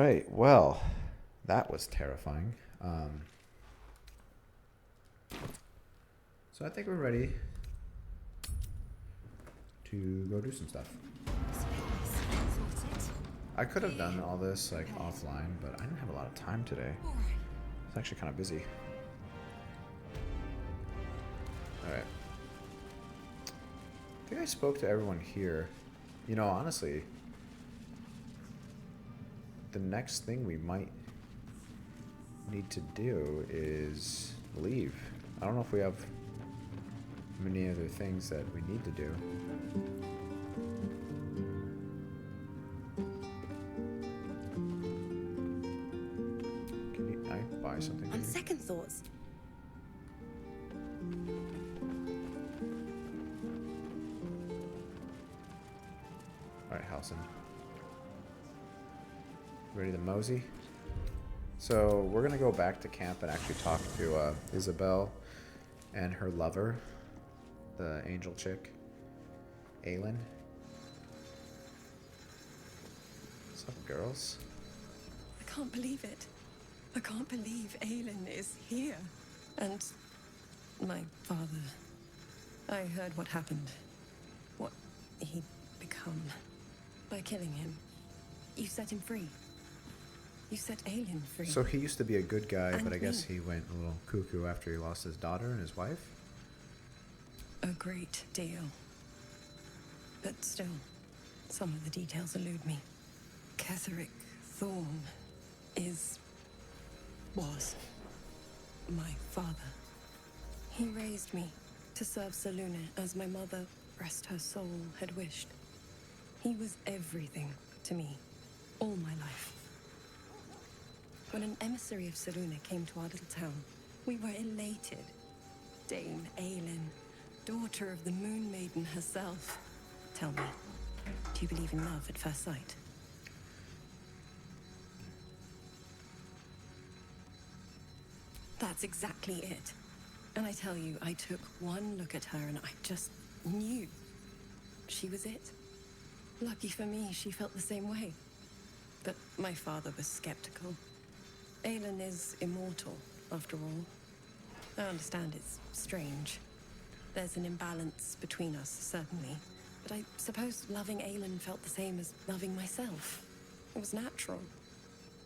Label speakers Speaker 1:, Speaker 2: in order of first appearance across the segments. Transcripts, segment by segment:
Speaker 1: right. Well, that was terrifying. So I think we're ready to go do some stuff. I could have done all this like offline, but I didn't have a lot of time today. It's actually kind of busy. Alright. I think I spoke to everyone here. You know, honestly, the next thing we might need to do is leave. I don't know if we have many other things that we need to do. Can I buy something?
Speaker 2: On second thoughts.
Speaker 1: Alright, Halson. Ready to mosey? So we're gonna go back to camp and actually talk to Isabel and her lover, the angel chick, Aelin. What's up, girls?
Speaker 3: I can't believe it. I can't believe Aelin is here. And my father. I heard what happened. What he'd become. By killing him. You set him free. You set Aelin free.
Speaker 1: So he used to be a good guy,
Speaker 3: And
Speaker 1: but I guess
Speaker 3: me.
Speaker 1: he went a little cuckoo after he lost his daughter and his wife?
Speaker 3: A great deal. But still, some of the details elude me. Ketheric Thorn was my father. He raised me to serve Selûne as my mother, rest her soul, had wished. He was everything to me, all my life. When an emissary of Selûne came to our little town, we were elated. Dame Aelin, daughter of the Moon Maiden herself. Tell me, do you believe in love at first sight? That's exactly it. And I tell you, I took one look at her and I just knew she was it. Lucky for me, she felt the same way. But my father was skeptical. Aelin is immortal, after all. I understand it's strange. There's an imbalance between us, certainly. But I suppose loving Aelin felt the same as loving myself. It was natural.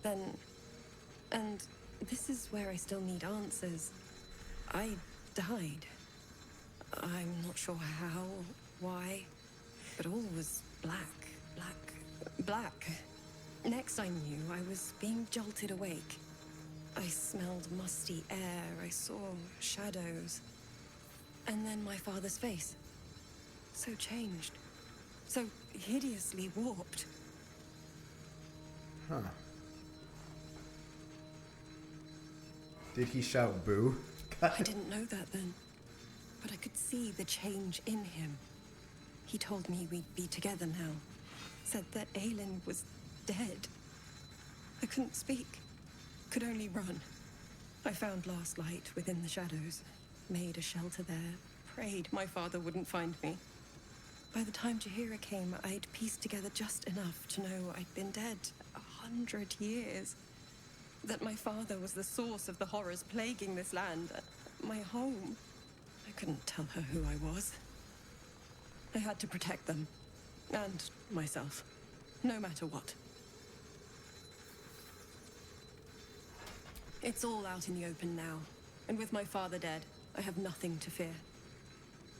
Speaker 3: And this is where I still need answers. I died. I'm not sure how, why, but all was black. Next I knew, I was being jolted awake. I smelled musty air, I saw shadows. And then my father's face. So changed. So hideously warped.
Speaker 1: Huh. Did he shout boo?
Speaker 3: I didn't know that then. But I could see the change in him. He told me we'd be together now. Said that Aelin was dead. I couldn't speak. Could only run. I found last light within the shadows. Made a shelter there. Prayed my father wouldn't find me. By the time Jaheira came, I'd pieced together just enough to know I'd been dead 100 years. That my father was the source of the horrors plaguing this land. My home. I couldn't tell her who I was. I had to protect them. And myself. No matter what. It's all out in the open now. And with my father dead, I have nothing to fear.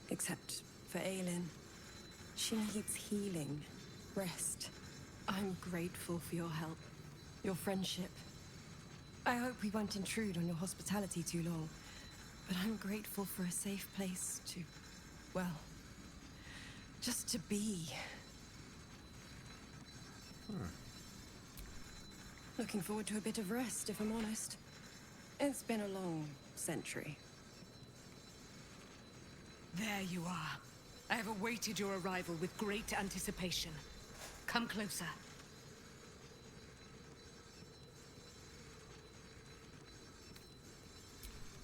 Speaker 3: Except for Aelin. She needs healing. Rest. I'm grateful for your help. Your friendship. I hope we won't intrude on your hospitality too long. But I'm grateful for a safe place to, well, just to be. Looking forward to a bit of rest, if I'm honest. It's been a long century.
Speaker 4: There you are. I have awaited your arrival with great anticipation. Come closer.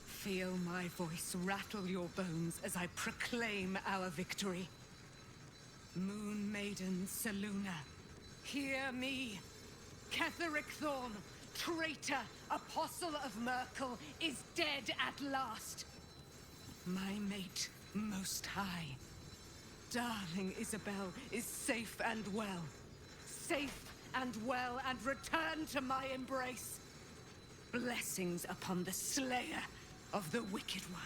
Speaker 4: Feel my voice rattle your bones as I proclaim our victory. Moon Maiden Selûne, hear me. Ketheric Thorm, traitor, apostle of Merkel, is dead at last. My mate, most high. Darling Isabel is safe and well. Safe and well, and returned to my embrace. Blessings upon the slayer of the Wicked One.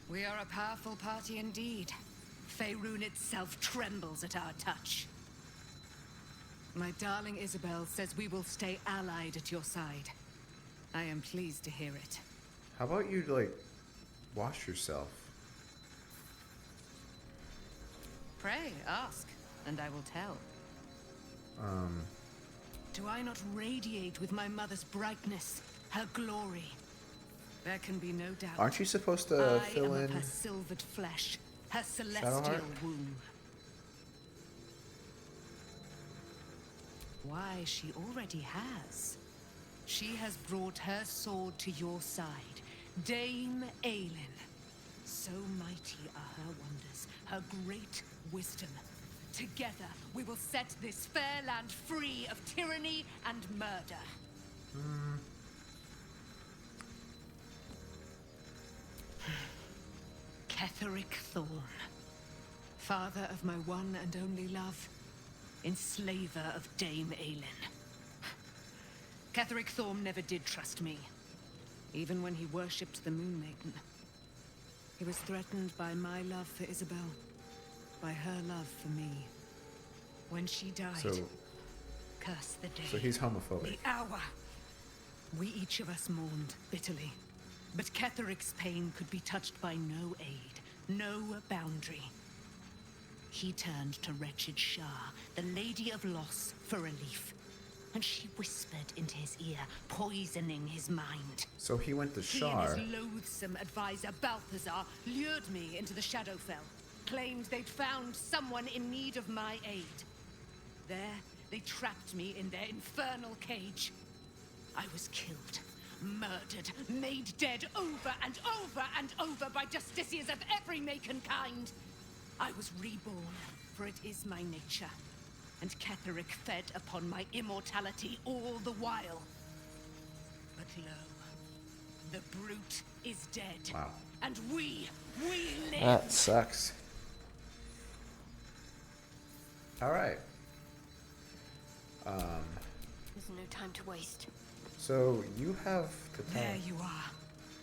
Speaker 4: We are a powerful party indeed. Faerun itself trembles at our touch. My darling Isabel says we will stay allied at your side. I am pleased to hear it.
Speaker 1: How about you, like, wash yourself?
Speaker 4: Pray, ask, and I will tell. Do I not radiate with my mother's brightness, her glory? There can be no doubt.
Speaker 1: Aren't you supposed to fill
Speaker 4: I am
Speaker 1: in
Speaker 4: of her silvered flesh, her celestial
Speaker 1: Shadowheart?
Speaker 4: womb. Why, she already has. She has brought her sword to your side, Dame Aelin. So mighty are her wonders, her great wisdom. Together, we will set this fair land free of tyranny and murder. Ketheric Thorm, father of my one and only love, enslaver of Dame Aelin. Ketheric Thorm never did trust me, even when he worshipped the Moon Maiden. He was threatened by my love for Isabel, by her love for me. When she died, curse the day.
Speaker 1: So he's homophobic.
Speaker 4: The hour. We each of us mourned bitterly. But Ketheric's pain could be touched by no aid, no boundary. He turned to wretched Shah, the Lady of Loss, for relief. And she whispered into his ear, poisoning his mind.
Speaker 1: So he went to
Speaker 4: He
Speaker 1: Shar.
Speaker 4: and his loathsome advisor, Balthazar, lured me into the Shadowfell. Claimed they'd found someone in need of my aid. There, they trapped me in their infernal cage. I was killed, murdered, made dead over and over and over by justiciars of every make and kind. I was reborn, for it is my nature. And Ketheric fed upon my immortality all the while. But lo, the brute is dead.
Speaker 1: Wow.
Speaker 4: And we live.
Speaker 1: That sucks. Alright.
Speaker 2: There's no time to waste.
Speaker 1: So you have to tell.
Speaker 4: There you are.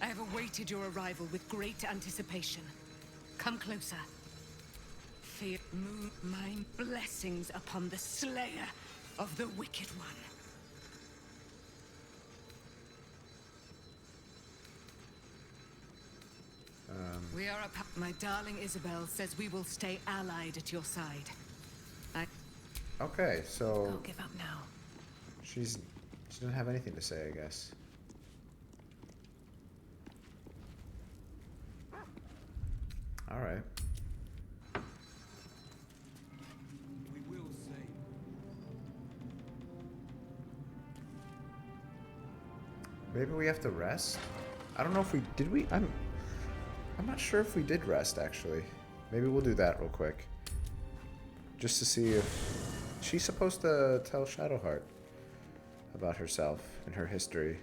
Speaker 4: I have awaited your arrival with great anticipation. Come closer. Fear, move my blessings upon the slayer of the Wicked One. We are my darling Isabel says we will stay allied at your side.
Speaker 1: Okay, so
Speaker 3: Can't give up now.
Speaker 1: she doesn't have anything to say, I guess. All right.
Speaker 5: We will save.
Speaker 1: Maybe we have to rest. I don't know if we did. I'm not sure if we did rest actually. Maybe we'll do that real quick, just to see if she's supposed to tell Shadowheart about herself and her history.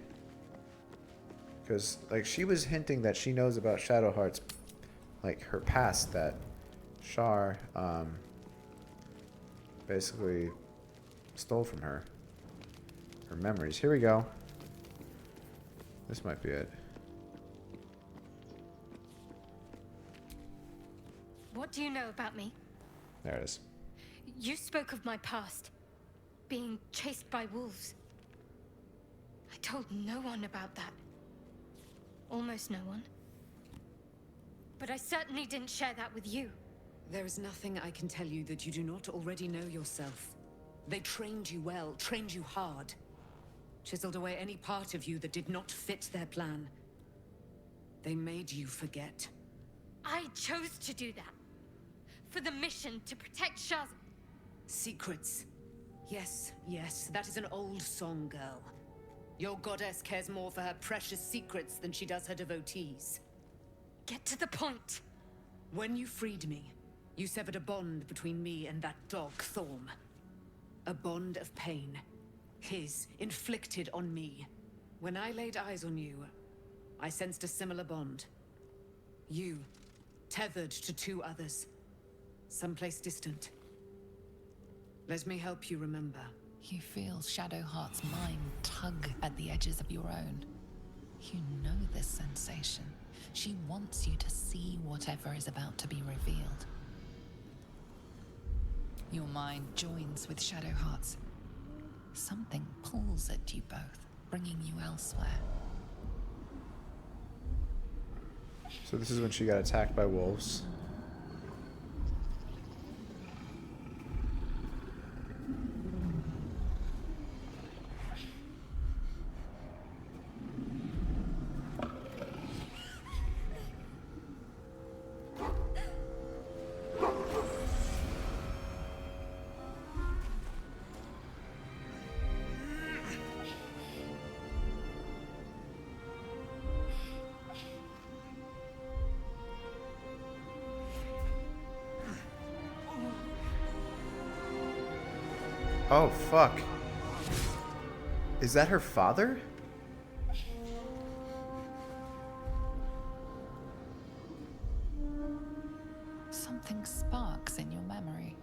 Speaker 1: Because like she was hinting that she knows about Shadowheart's, like her past, that Shar basically stole from her memories. Here we go. This might be it.
Speaker 2: What do you know about me?
Speaker 1: There it is.
Speaker 2: You spoke of my past. Being chased by wolves. I told no one about that. Almost no one. But I certainly didn't share that with you.
Speaker 4: There is nothing I can tell you that you do not already know yourself. They trained you well, trained you hard. Chiseled away any part of you that did not fit their plan. They made you forget.
Speaker 2: I chose to do that. For the mission to protect Shaz.
Speaker 4: Secrets. Yes, yes, that is an old song, girl. Your goddess cares more for her precious secrets than she does her devotees.
Speaker 2: Get to the point.
Speaker 4: When you freed me, you severed a bond between me and that dog, Thorm. A bond of pain. His, inflicted on me. When I laid eyes on you, I sensed a similar bond. You, tethered to two others. Someplace distant. Let me help you remember.
Speaker 6: You feel Shadowhearts' mind tug at the edges of your own. You know this sensation. She wants you to see whatever is about to be revealed. Your mind joins with Shadowhearts. Something pulls at you both, bringing you elsewhere.
Speaker 1: So this is when she got attacked by wolves. Oh, fuck. Is that her father?
Speaker 6: Something sparks in your memory.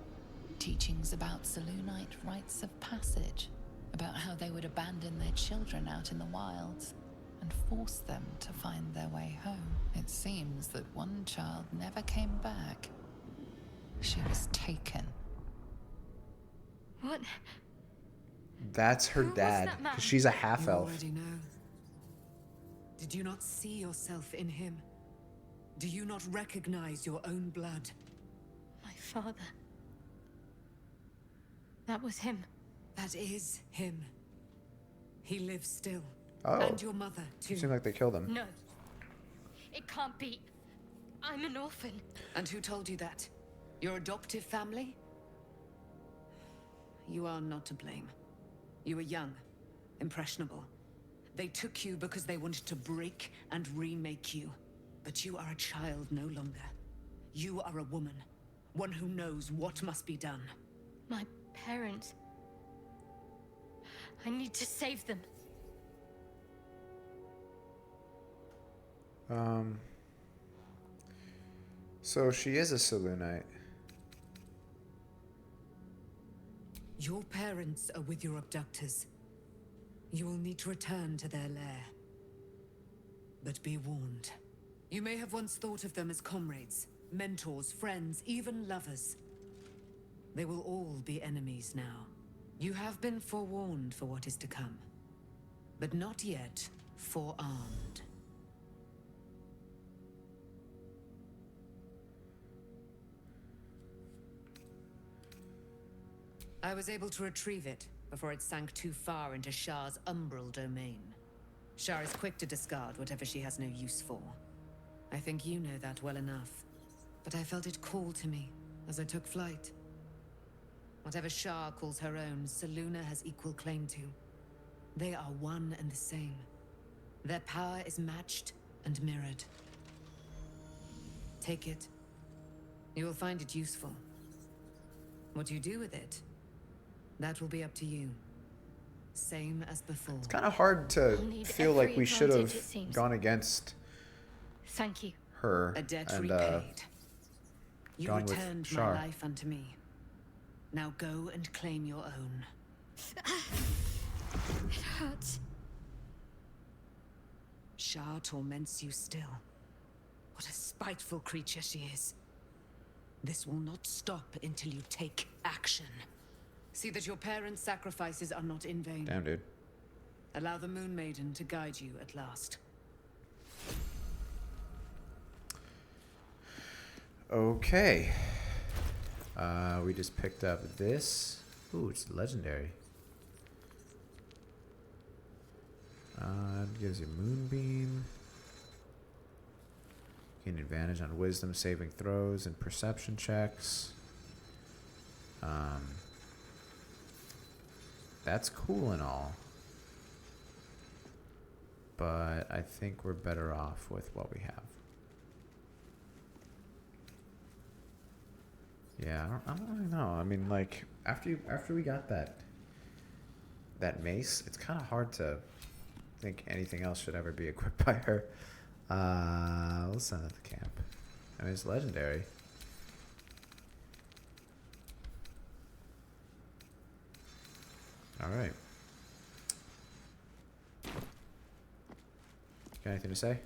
Speaker 6: Teachings about Selûnite rites of passage, about how they would abandon their children out in the wilds and force them to find their way home. It seems that one child never came back. She was taken.
Speaker 2: What?
Speaker 1: That's her
Speaker 2: Who was
Speaker 1: dad.
Speaker 2: that man?
Speaker 1: 'Cause she's a
Speaker 4: You
Speaker 1: half-elf.
Speaker 4: already know. Did you not see yourself in him? Do you not recognize your own blood?
Speaker 2: My father. That was him.
Speaker 4: That is him. He lives still.
Speaker 1: Oh.
Speaker 4: And your mother, too.
Speaker 1: Seemed like they killed him.
Speaker 2: No. It can't be. I'm an orphan.
Speaker 4: And who told you that? Your adoptive family? You are not to blame. You were young, impressionable. They took you because they wanted to break and remake you. But you are a child no longer. You are a woman. One who knows what must be done.
Speaker 2: My parents. I need to save them.
Speaker 1: So she is a Selûnite.
Speaker 4: Your parents are with your abductors. You will need to return to their lair. But be warned. You may have once thought of them as comrades, mentors, friends, even lovers. They will all be enemies now. You have been forewarned for what is to come, but not yet forearmed. I was able to retrieve it before it sank too far into Shah's umbral domain. Shah is quick to discard whatever she has no use for. I think you know that well enough. But I felt it call to me as I took flight. Whatever Shah calls her own, Selûne has equal claim to. They are one and the same. Their power is matched and mirrored. Take it. You will find it useful. What you do with it, that will be up to you. Same as before.
Speaker 1: It's kind of hard to
Speaker 2: I'll need
Speaker 1: feel like
Speaker 2: every
Speaker 1: we should have
Speaker 2: advantage, it seems.
Speaker 1: gone against
Speaker 2: Thank you.
Speaker 1: her
Speaker 4: A debt
Speaker 1: and
Speaker 4: repaid. You
Speaker 1: gone with
Speaker 4: returned my
Speaker 1: Shar.
Speaker 4: life unto me. Now go and claim your own.
Speaker 2: It hurts.
Speaker 4: Shar torments you still. What a spiteful creature she is. This will not stop until you take action. See that your parents' sacrifices are not in vain.
Speaker 1: Damn, dude.
Speaker 4: Allow the Moon Maiden to guide you at last.
Speaker 1: Okay. We just picked up this. Ooh, it's legendary. It gives you Moonbeam. Gain advantage on wisdom saving throws and perception checks. That's cool and all. But I think we're better off with what we have. Yeah, I don't really know. I mean, like after we got that mace, it's kind of hard to think anything else should ever be equipped by her. Let's send it to camp. I mean, it's legendary. All right. Got anything to say?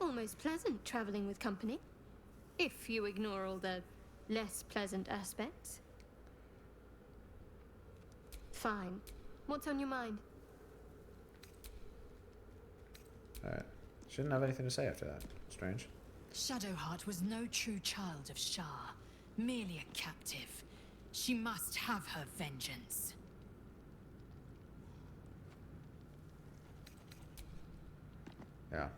Speaker 2: Almost pleasant traveling with company. If you ignore all the less pleasant aspects. Fine. What's on your mind?
Speaker 1: Alright. Shouldn't have anything to say after that. Strange.
Speaker 4: Shadowheart was no true child of Shah, merely a captive. She must have her vengeance.
Speaker 1: Yeah.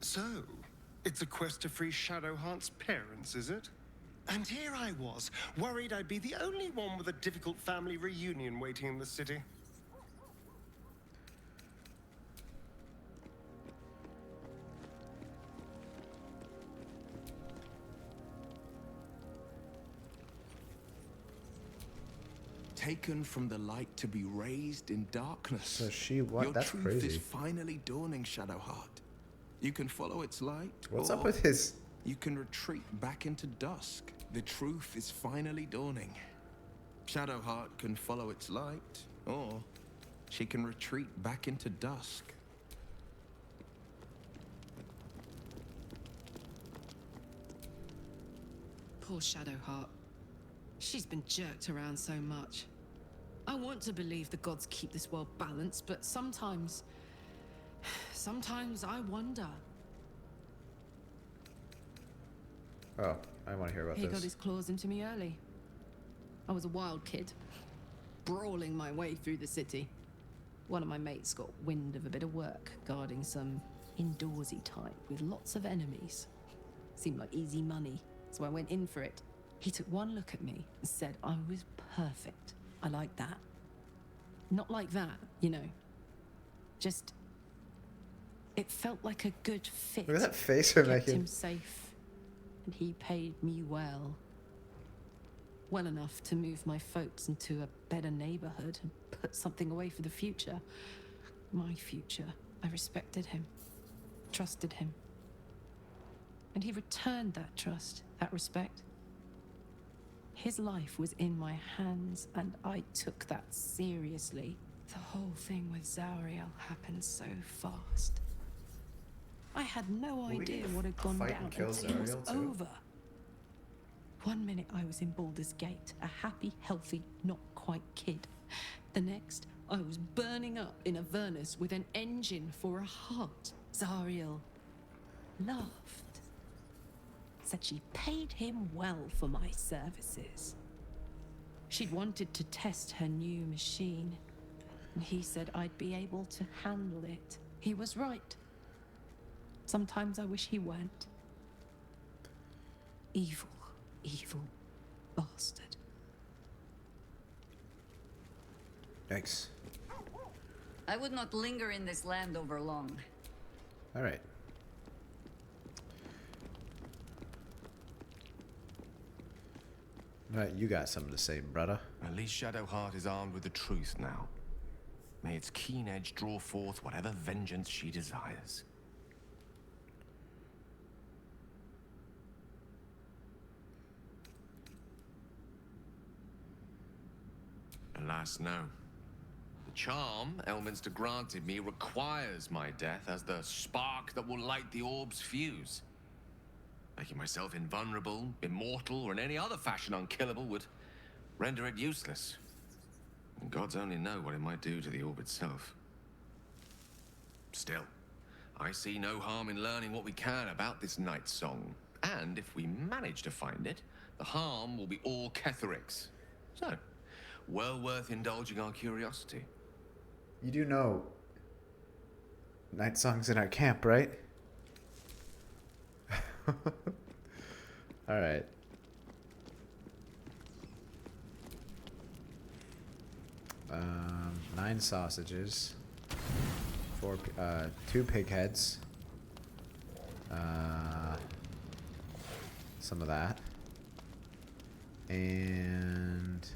Speaker 7: So, it's a quest to free Shadowheart's parents, is it? And here I was, worried I'd be the only one with a difficult family reunion waiting in the city.
Speaker 5: Taken from the light to be raised in darkness.
Speaker 1: So she what?
Speaker 5: Your
Speaker 1: That's
Speaker 5: truth
Speaker 1: crazy.
Speaker 5: is finally dawning, Shadowheart. You can follow its light.
Speaker 1: What's
Speaker 5: or
Speaker 1: up with his...
Speaker 5: You can retreat back into dusk. The truth is finally dawning. Shadowheart can follow its light, or she can retreat back into dusk.
Speaker 3: Poor Shadowheart. She's been jerked around so much. I want to believe the gods keep this world balanced, but sometimes I wonder.
Speaker 1: Oh, I want to hear about
Speaker 3: He got
Speaker 1: this.
Speaker 3: his claws into me early. I was a wild kid, brawling my way through the city. One of my mates got wind of a bit of work guarding some indoorsy type with lots of enemies. Seemed like easy money, so I went in for it. He took one look at me and said I was perfect. I like that. Not like that, you know. Just... it felt like a good fit.
Speaker 1: Look at that face we're
Speaker 3: Kept
Speaker 1: making.
Speaker 3: him safe, and he paid me well. Well enough to move my folks into a better neighborhood and put something away for the future. My future. I respected him, trusted him. And he returned that trust, that respect. His life was in my hands, and I took that seriously. The whole thing with Zariel happened so fast. I had no
Speaker 1: we
Speaker 3: idea
Speaker 1: gonna
Speaker 3: what had gone
Speaker 1: fight
Speaker 3: down
Speaker 1: and kill
Speaker 3: until it was
Speaker 1: Zariel too?
Speaker 3: over. One minute I was in Baldur's Gate, a happy, healthy, not quite kid. The next, I was burning up in Avernus with an engine for a heart. Zariel laughed. Said she paid him well for my services. She'd wanted to test her new machine, and he said I'd be able to handle it. He was right. Sometimes I wish he weren't. Evil, evil bastard.
Speaker 1: Yikes.
Speaker 8: I would not linger in this land over long.
Speaker 1: Alright. Alright, you got something to say, brother.
Speaker 9: At least Shadowheart is armed with the truth now. May its keen edge draw forth whatever vengeance she desires. Alas, no. The charm Elminster granted me requires my death as the spark that will light the orb's fuse. Making myself invulnerable, immortal, or in any other fashion unkillable would render it useless. And gods only know what it might do to the orb itself. Still, I see no harm in learning what we can about this night song. And if we manage to find it, the harm will be all Ketheric's. So, well worth indulging our curiosity.
Speaker 1: You do know Night Song's in our camp, right? Alright. Nine sausages. Two pig heads. Some of that. And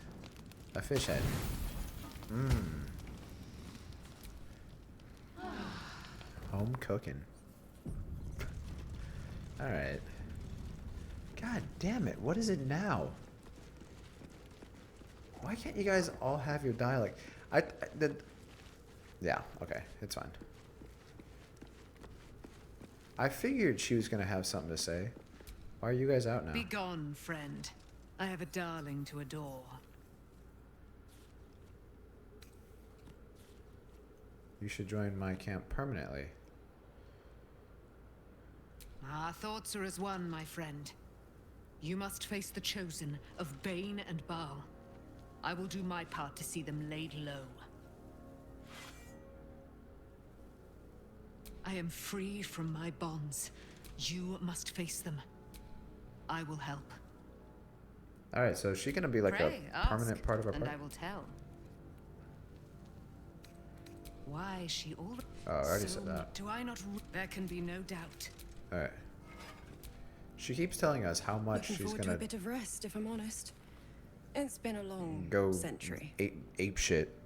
Speaker 1: a fish head. Home cooking. Alright. God damn it, what is it now? Why can't you guys all have your dialect? Yeah, okay, it's fine. I figured she was gonna have something to say. Why are you guys out now?
Speaker 4: Be gone, friend. I have a darling to adore.
Speaker 1: You should join my camp permanently.
Speaker 4: Our thoughts are as one, my friend. You must face the chosen of Bane and Baal. I will do my part to see them laid low. I am free from my bonds. You must face them. I will help.
Speaker 1: Alright, so is she gonna be like
Speaker 4: Pray,
Speaker 1: a permanent
Speaker 4: ask,
Speaker 1: part of our
Speaker 4: and
Speaker 1: party?
Speaker 4: I will tell. Why she all?
Speaker 1: Oh, I already said that.
Speaker 4: Do I not? There can be no doubt.
Speaker 1: Alright. She keeps telling us how much
Speaker 3: Looking
Speaker 1: she's
Speaker 3: forward to
Speaker 1: gonna
Speaker 3: a bit of rest, if I'm honest. It's been a long
Speaker 1: go
Speaker 3: century.
Speaker 1: ape shit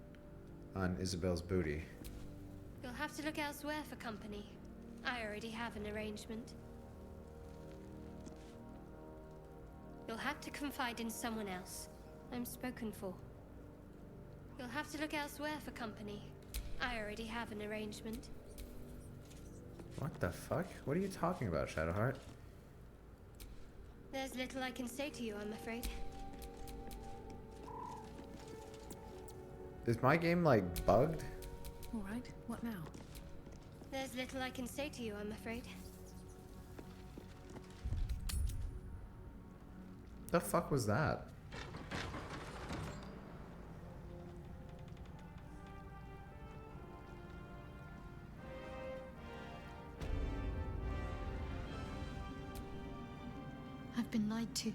Speaker 1: on Isabel's booty.
Speaker 2: You'll have to look elsewhere for company. I already have an arrangement. You'll have to confide in someone else. I'm spoken for. You'll have to look elsewhere for company. I already have an arrangement.
Speaker 1: What the fuck? What are you talking about, Shadowheart?
Speaker 2: There's little I can say to you, I'm afraid.
Speaker 1: Is my game like bugged?
Speaker 6: All right, what now?
Speaker 2: There's little I can say to you, I'm afraid.
Speaker 1: The fuck was that?
Speaker 2: I've been lied to.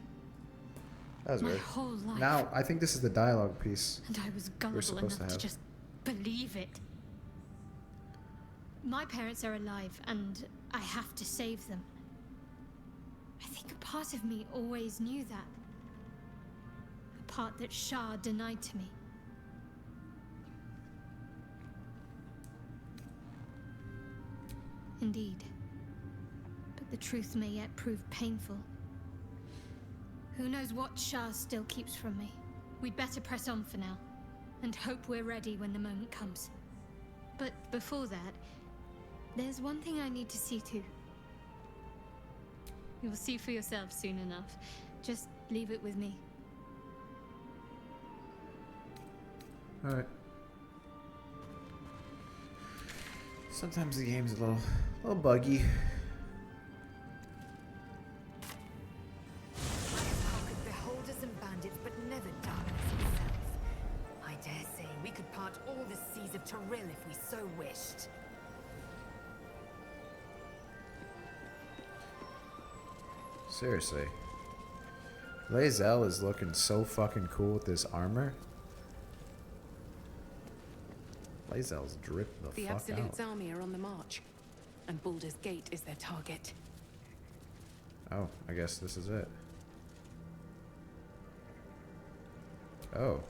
Speaker 1: That was
Speaker 2: My
Speaker 1: weird.
Speaker 2: whole life.
Speaker 1: Now, I think this is the dialogue piece.
Speaker 2: And I was
Speaker 1: We're
Speaker 2: gullible
Speaker 1: supposed
Speaker 2: enough
Speaker 1: to
Speaker 2: to
Speaker 1: have.
Speaker 2: just believe it. My parents are alive, and I have to save them. I think a part of me always knew that. A part that Shah denied to me. Indeed. But the truth may yet prove painful. Who knows what Shah still keeps from me? We'd better press on for now, and hope we're ready when the moment comes. But before that, there's one thing I need to see to. You'll see for yourself soon enough. Just leave it with me.
Speaker 1: Alright. Sometimes the game's a little buggy.
Speaker 4: Conquered beholders and bandits, but never darkness itself. I dare say we could part all the seas of Toril if we so wished.
Speaker 1: Seriously. Lae'zel is looking so fucking cool with this armor. Lae'zel's dripped the
Speaker 3: The
Speaker 1: fuck
Speaker 3: Absolute's
Speaker 1: out.
Speaker 3: army are on the march, and Baldur's Gate is their target.
Speaker 1: Oh, I guess this is it. Oh.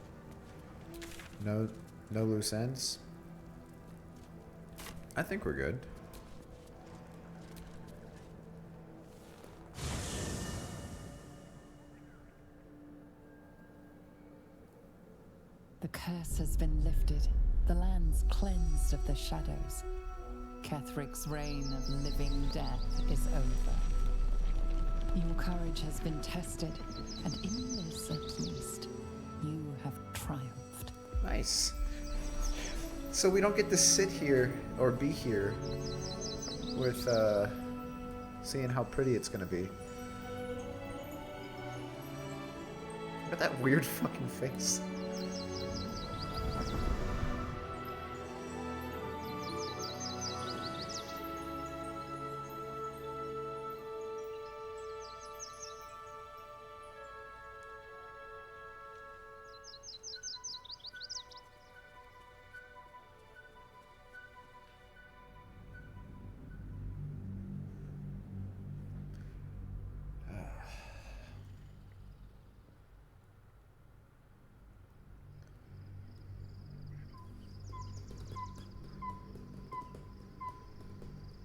Speaker 1: No loose ends? I think we're good.
Speaker 6: The curse has been lifted. The land's cleansed of the shadows. Kethric's reign of living death is over. Your courage has been tested, and in this at least, you have triumphed.
Speaker 1: Nice. So we don't get to sit here or be here with seeing how pretty it's gonna be. Look at that weird fucking face.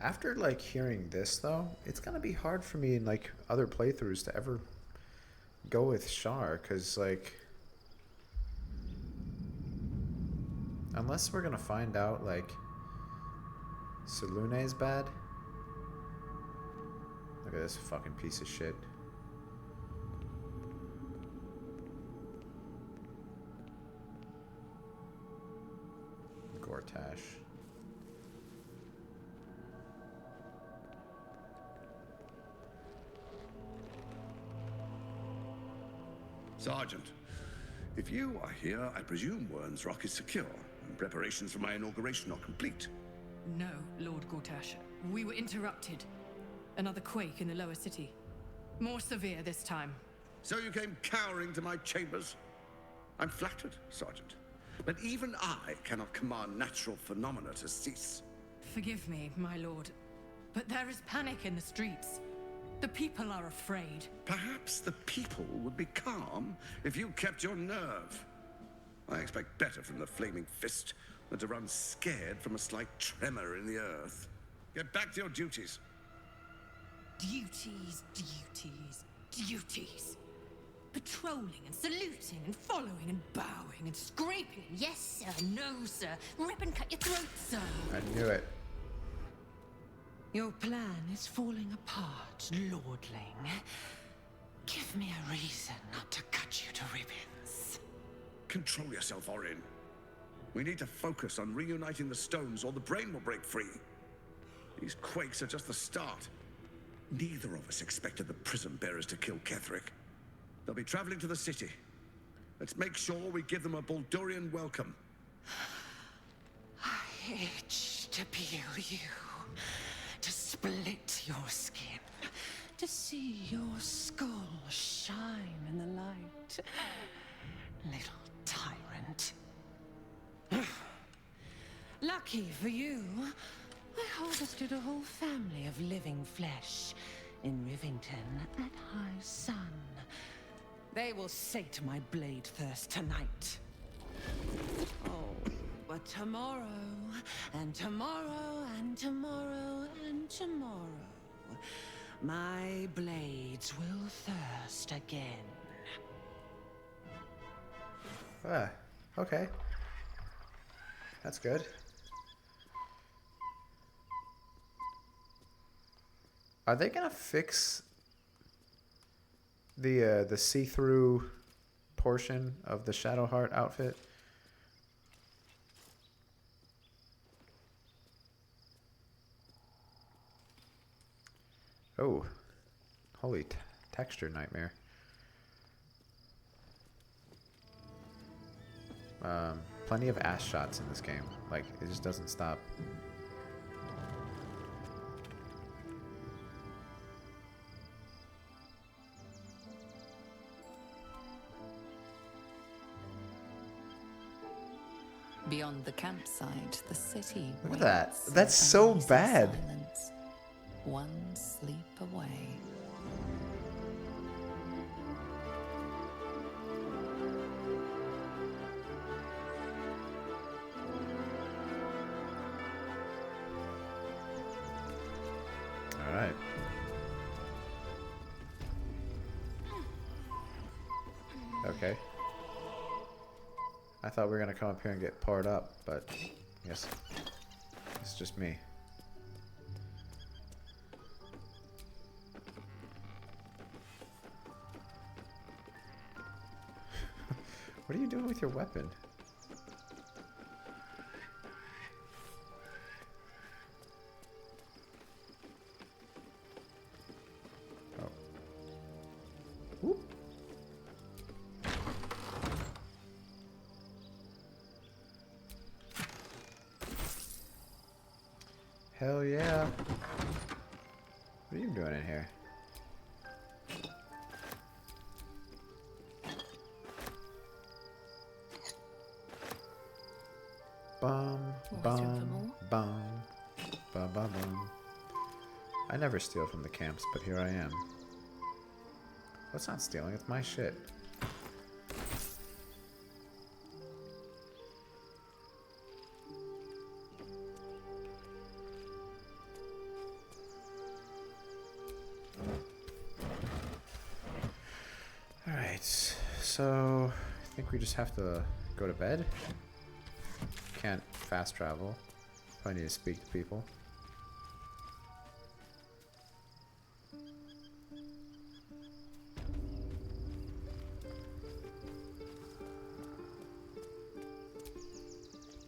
Speaker 1: After like hearing this though, it's gonna be hard for me in like other playthroughs to ever go with Shar, cause like unless we're gonna find out like Selune is bad. Look at this fucking piece of shit. Gortash.
Speaker 10: Sergeant, if you are here, I presume Wern's Rock is secure, and preparations for my inauguration are complete.
Speaker 11: No, Lord Gortash. We were interrupted. Another quake in the lower city. More severe this time.
Speaker 10: So you came cowering to my chambers? I'm flattered, Sergeant. But even I cannot command natural phenomena to cease.
Speaker 11: Forgive me, my lord, but there is panic in the streets. The people are afraid.
Speaker 10: Perhaps the people would be calm if you kept your nerve. I expect better from the Flaming Fist than to run scared from a slight tremor in the earth. Get back to your duties.
Speaker 11: Duties, duties, duties. Patrolling and saluting and following and bowing and scraping. Yes, sir. No, sir. Rip and cut your throat, sir.
Speaker 1: I knew it.
Speaker 4: Your plan is falling apart, lordling. Give me a reason not to cut you to ribbons.
Speaker 10: Control yourself, Orin. We need to focus on reuniting the stones or the brain will break free. These quakes are just the start. Neither of us expected the prison bearers to kill Ketherick. They'll be traveling to the city. Let's make sure we give them a Baldurian welcome.
Speaker 4: I itch to peel you, to split your skin, to see your skull shine in the light. Little tyrant. Lucky for you, I harvested a whole family of living flesh in Rivington at high sun. They will sate my blade thirst tonight. Oh, but tomorrow, and tomorrow, and tomorrow, and tomorrow, my blades will thirst again.
Speaker 1: Ah, okay. That's good. Are they gonna fix the see-through portion of the Shadowheart outfit? Oh, holy texture nightmare. Plenty of ass shots in this game. Like, it just doesn't stop.
Speaker 6: Beyond the campsite, the city.
Speaker 1: Look at that.
Speaker 6: waits in
Speaker 1: That's so
Speaker 6: uneasy
Speaker 1: bad.
Speaker 6: silence. One sleep away.
Speaker 1: All right. Okay. I thought we were gonna come up here and get parred up, but yes, it's just me. What are you doing with your weapon? Oh. Whoop. Hell yeah. What are you doing in here? Bum, bum, bum, bum, bum, bum. I never steal from the camps, but here I am. What's not stealing? It's my shit. so I think we just have to go to bed. Can't fast travel. Probably need to speak to people.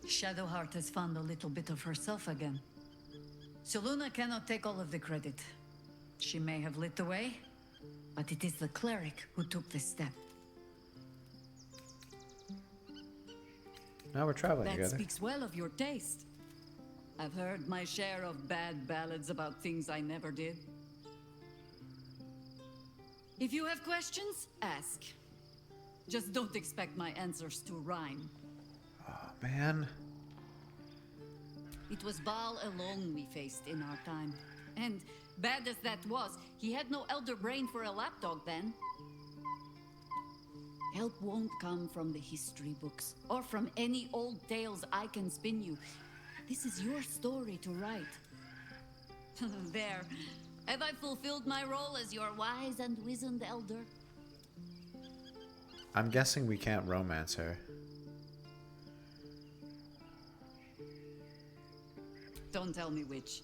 Speaker 8: Shadowheart has found a little bit of herself again. Selûne cannot take all of the credit. She may have lit the way, but it is the cleric who took this step.
Speaker 1: Now we're traveling
Speaker 8: That
Speaker 1: together.
Speaker 8: speaks well of your taste. I've heard my share of bad ballads about things I never did. If you have questions, ask. Just don't expect my answers to rhyme.
Speaker 1: Oh, man.
Speaker 8: It was Baal alone we faced in our time. And bad as that was, he had no elder brain for a lapdog then. Help won't come from the history books, or from any old tales I can spin you. This is your story to write. There. Have I fulfilled my role as your wise and wizened elder?
Speaker 1: I'm guessing we can't romance her.
Speaker 8: Don't tell me which.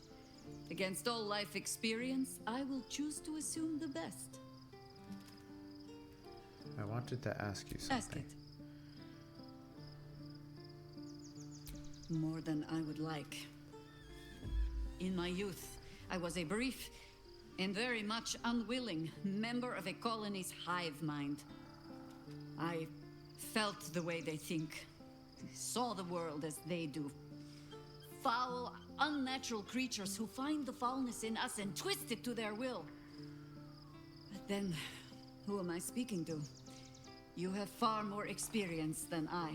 Speaker 8: Against all life experience, I will choose to assume the best.
Speaker 1: I wanted to ask you something.
Speaker 8: Ask it. More than I would like. In my youth, I was a brief and very much unwilling member of a colony's hive mind. I felt the way they think, saw the world as they do. Foul, unnatural creatures who find the foulness in us and twist it to their will. But then, who am I speaking to? You have far more experience than I.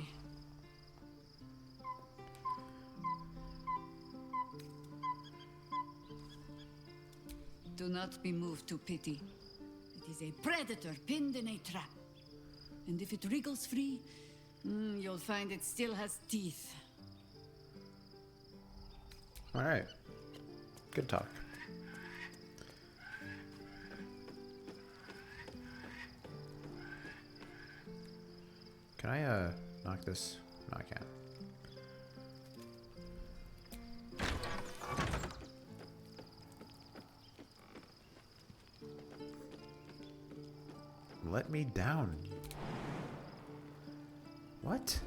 Speaker 8: Do not be moved to pity. It is a predator pinned in a trap. And if it wriggles free, you'll find it still has teeth.
Speaker 1: Alright. Good talk. Can I, knock this? No, I can't. Let me down. What?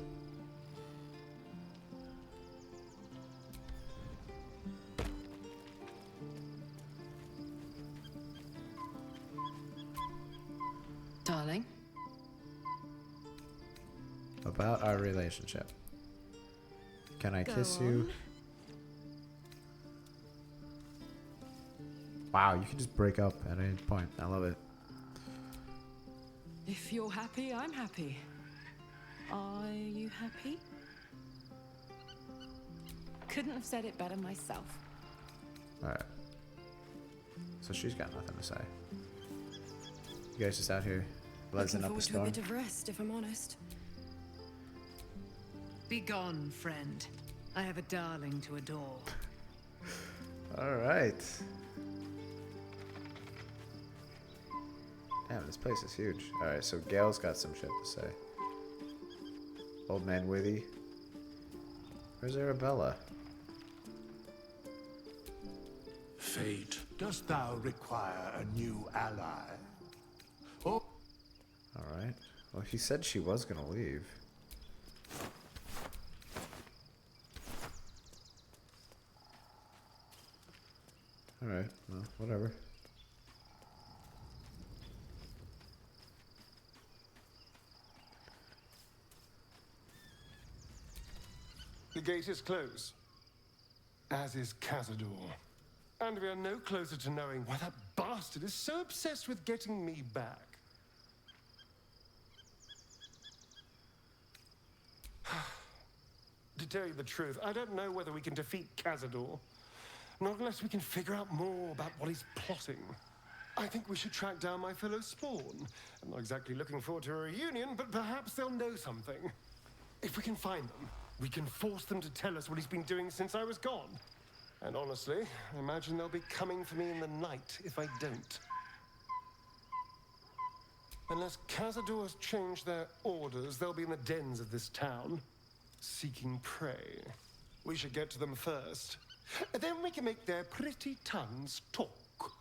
Speaker 3: Darling?
Speaker 1: About our relationship. Can I kiss you? Wow, you can just break up at any point. I love it.
Speaker 3: If you're happy, I'm happy. Are you happy? Couldn't have said it better myself.
Speaker 1: Alright. So she's got nothing to say. You guys just out here blazing up a
Speaker 3: Looking forward to a
Speaker 1: storm?
Speaker 3: bit of rest, if I'm honest.
Speaker 4: Be gone, friend. I have a darling to adore.
Speaker 1: Alright. Damn, this place is huge. Alright, so Gale's got some shit to say. Old Man Withy. Where's Arabella?
Speaker 12: Fate, dost thou require a new ally? Oh,
Speaker 1: Alright. Well, he said she was gonna leave. Alright, well, whatever.
Speaker 7: The gate is closed, as is Cazador. And we are no closer to knowing why that bastard is so obsessed with getting me back. To tell you the truth, I don't know whether we can defeat Cazador. Not unless we can figure out more about what he's plotting. I think we should track down my fellow Spawn. I'm not exactly looking forward to a reunion, but perhaps they'll know something. If we can find them, we can force them to tell us what he's been doing since I was gone. And honestly, I imagine they'll be coming for me in the night if I don't. Unless Cazador has changed their orders, they'll be in the dens of this town, seeking prey. We should get to them first. Then we can make their pretty tongues talk.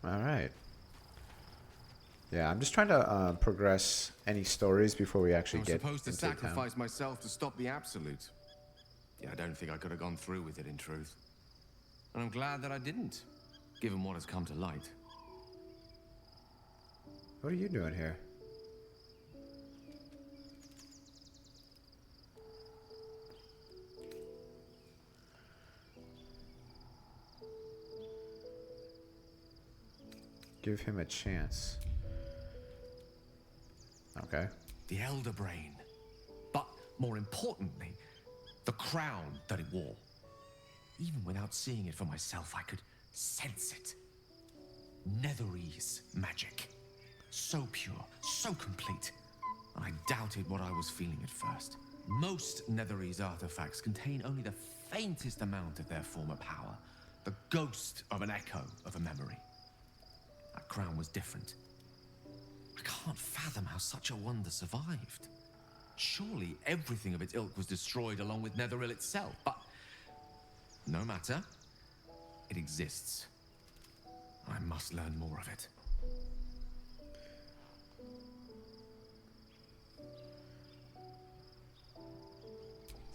Speaker 1: All right. Yeah, I'm just trying to progress any stories before we actually get into
Speaker 9: I was supposed to
Speaker 1: town.
Speaker 9: sacrifice myself to stop the Absolute. Yeah, I don't think I could have gone through with it, in truth. And I'm glad that I didn't, given what has come to light.
Speaker 1: What are you doing here? Give him a chance. Okay.
Speaker 9: The Elder Brain. But, more importantly, the crown that it wore. Even without seeing it for myself, I could sense it. Netherese magic. So pure, so complete. And I doubted what I was feeling at first. Most Netherese artifacts contain only the faintest amount of their former power. The ghost of an echo of a memory. That crown was different. I can't fathom how such a wonder survived. Surely everything of its ilk was destroyed along with Netheril itself, but no matter. It exists. I must learn more of it.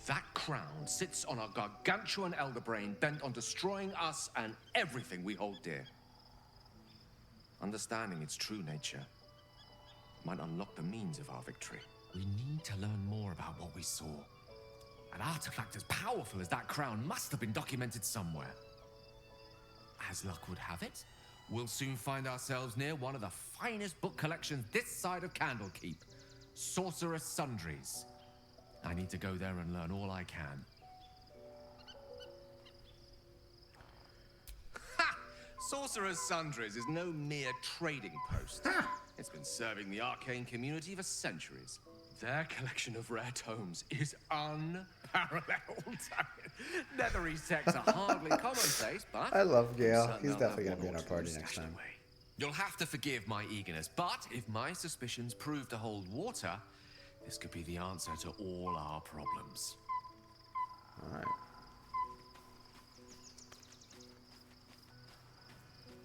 Speaker 9: That crown sits on a gargantuan elder brain bent on destroying us and everything we hold dear. Understanding its true nature might unlock the means of our victory. We need to learn more about what we saw. An artifact as powerful as that crown must have been documented somewhere. As luck would have it, we'll soon find ourselves near one of the finest book collections this side of Candlekeep. Sorcerer Sundries. I need to go there and learn all I can. Ha! Sorcerer Sundries is no mere trading post. It's been serving the arcane community for centuries. Their collection of rare tomes is unparalleled. Netherese texts are hardly commonplace, but
Speaker 1: I love Gale.
Speaker 9: I'm certain
Speaker 1: He's
Speaker 9: I'll
Speaker 1: definitely
Speaker 9: have
Speaker 1: going to be in
Speaker 9: one
Speaker 1: our
Speaker 9: or
Speaker 1: party
Speaker 9: two
Speaker 1: next
Speaker 9: stashed
Speaker 1: time.
Speaker 9: away. You'll have to forgive my eagerness, but if my suspicions prove to hold water, this could be the answer to all our problems.
Speaker 1: All right.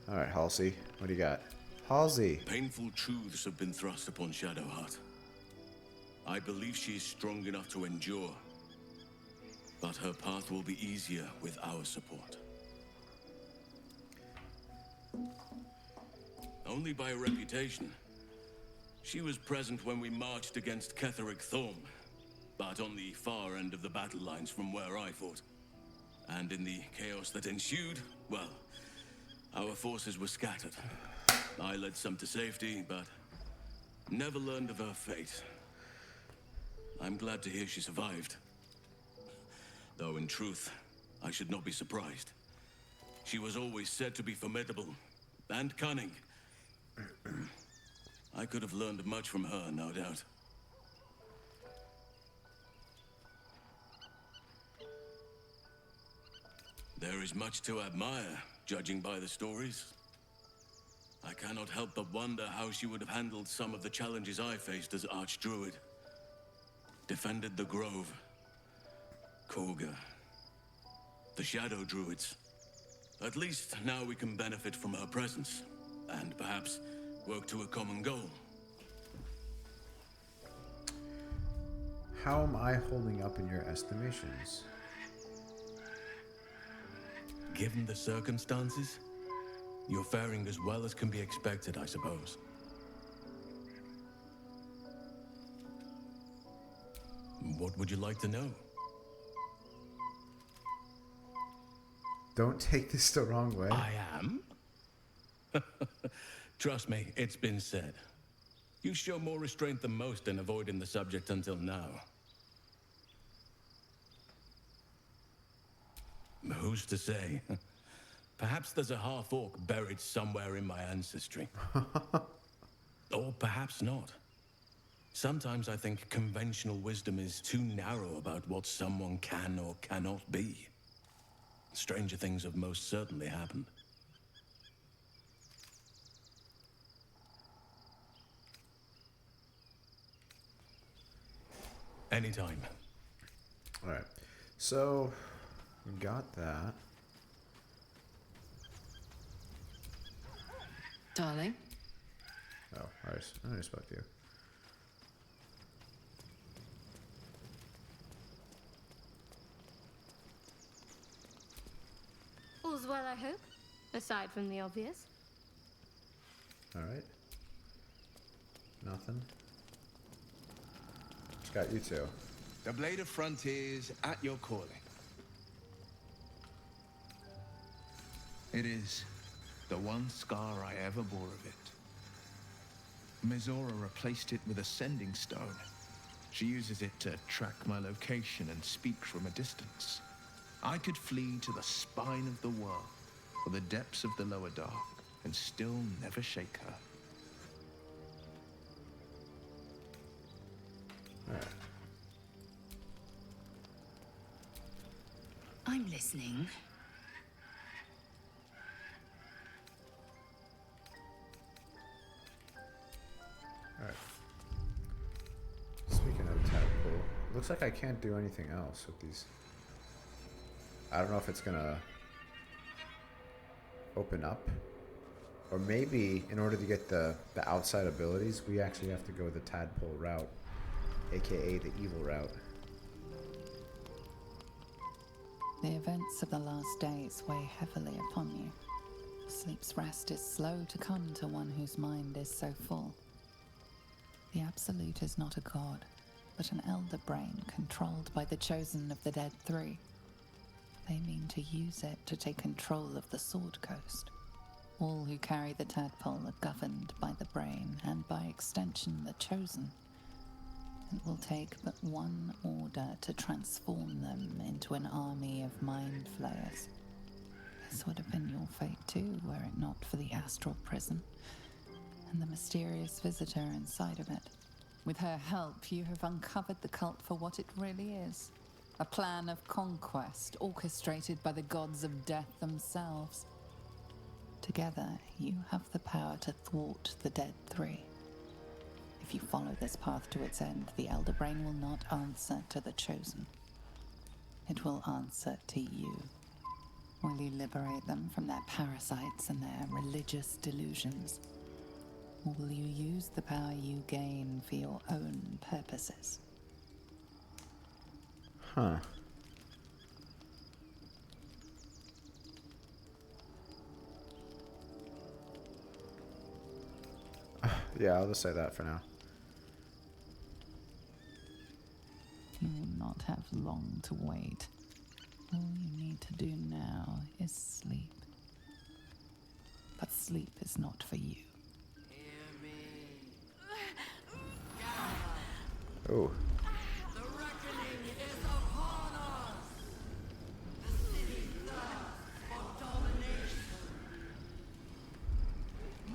Speaker 1: All right, Halsey. What do you got? Halsey.
Speaker 13: Painful truths have been thrust upon Shadowheart. I believe she is strong enough to endure, but her path will be easier with our support. Only by reputation. She was present when we marched against Ketheric Thorm, but on the far end of the battle lines from where I fought. And in the chaos that ensued, well, our forces were scattered. I led some to safety, but never learned of her fate. I'm glad to hear she survived. Though in truth, I should not be surprised. She was always said to be formidable and cunning. I could have learned much from her, no doubt. There is much to admire, judging by the stories. I cannot help but wonder how she would have handled some of the challenges I faced as Archdruid. Defended the Grove, Korga, the Shadow Druids. At least now we can benefit from her presence, and perhaps work to a common goal.
Speaker 1: How am I holding up in your estimations?
Speaker 13: Given the circumstances, you're faring as well as can be expected, I suppose. What would you like to know?
Speaker 1: Don't take this the wrong way.
Speaker 13: I am? Trust me, it's been said. You show more restraint than most in avoiding the subject until now. Who's to say? Perhaps there's a half-orc buried somewhere in my ancestry. Or perhaps not. Sometimes I think conventional wisdom is too narrow about what someone can or cannot be. Stranger things have most certainly happened. Anytime.
Speaker 1: Alright. So, we got that.
Speaker 3: Darling?
Speaker 1: Oh, I already spoke to you.
Speaker 2: All's well, I hope, aside from the obvious.
Speaker 1: Alright. Nothing. Just got you two.
Speaker 5: The Blade of Frontiers at your calling. It is the one scar I ever bore of it. Mizora replaced it with a sending stone. She uses it to track my location and speak from a distance. I could flee to the spine of the world, or the depths of the lower dark, and still never shake her.
Speaker 1: Alright.
Speaker 11: I'm listening.
Speaker 1: Alright. Speaking of tadpole, looks like I can't do anything else with these. I don't know if it's gonna open up. Or maybe in order to get the outside abilities, we actually have to go the tadpole route, aka the evil route.
Speaker 6: The events of the last days weigh heavily upon you. Sleep's rest is slow to come to one whose mind is so full. The Absolute is not a god, but an elder brain controlled by the chosen of the Dead Three. They mean to use it to take control of the Sword Coast. All who carry the tadpole are governed by the brain, and by extension the chosen. It will take but one order to transform them into an army of mind flayers. This would have been your fate too, were it not for the Astral prison and the mysterious visitor inside of it. With her help, you have uncovered the cult for what it really is. A plan of conquest orchestrated by the gods of death themselves. Together, you have the power to thwart the Dead Three. If you follow this path to its end, the Elder Brain will not answer to the Chosen. It will answer to you. Will you liberate them from their parasites and their religious delusions? Or will you use the power you gain for your own purposes?
Speaker 1: Huh. Yeah, I'll just say that for now.
Speaker 6: You will not have long to wait. All you need to do now is sleep. But sleep is not for you.
Speaker 1: Oh.
Speaker 14: The reckoning is upon us! The city thirsts for domination.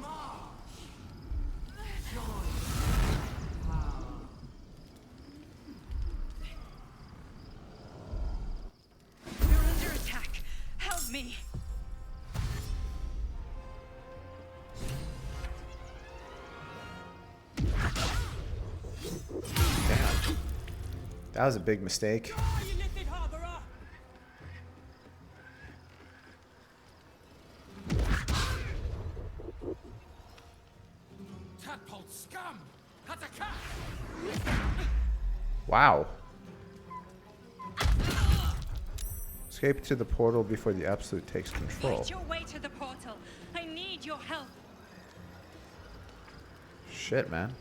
Speaker 14: March! Join power.
Speaker 11: We're under attack. Help me!
Speaker 1: Damn. That was a big mistake.
Speaker 14: Tadpole scum! Attack!
Speaker 1: Wow. Escape to the portal before the Absolute takes control.
Speaker 11: Fight your way to the portal. I need your help.
Speaker 1: Shit, man.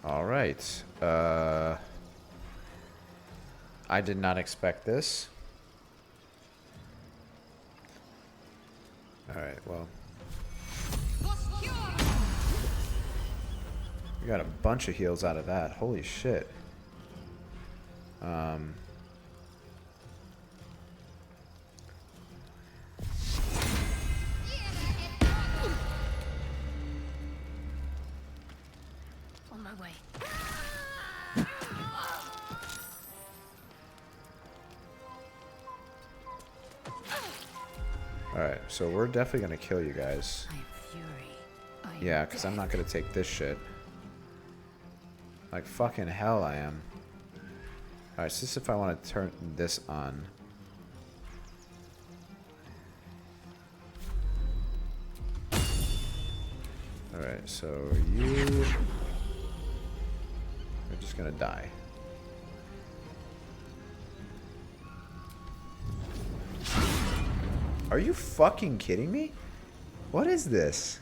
Speaker 1: Alright. I did not expect this. Alright, well. We got a bunch of heals out of that. Holy shit.
Speaker 2: On my way.
Speaker 1: Alright, so we're definitely gonna kill you guys.
Speaker 11: I am fury.
Speaker 1: Yeah, because I'm not gonna take this shit. Like fucking hell I am. Alright, so this is if I want to turn this on. Alright, so you are just gonna die. Are you fucking kidding me? What is this?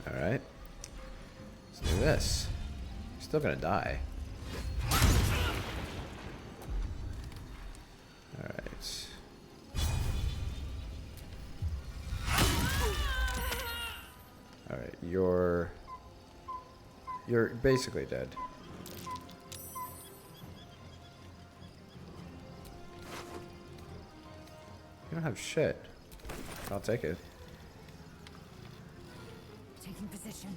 Speaker 1: Alright. Let's do this. Still gonna die. Alright. Alright, you're basically dead. You don't have shit. I'll take it.
Speaker 11: Taking position.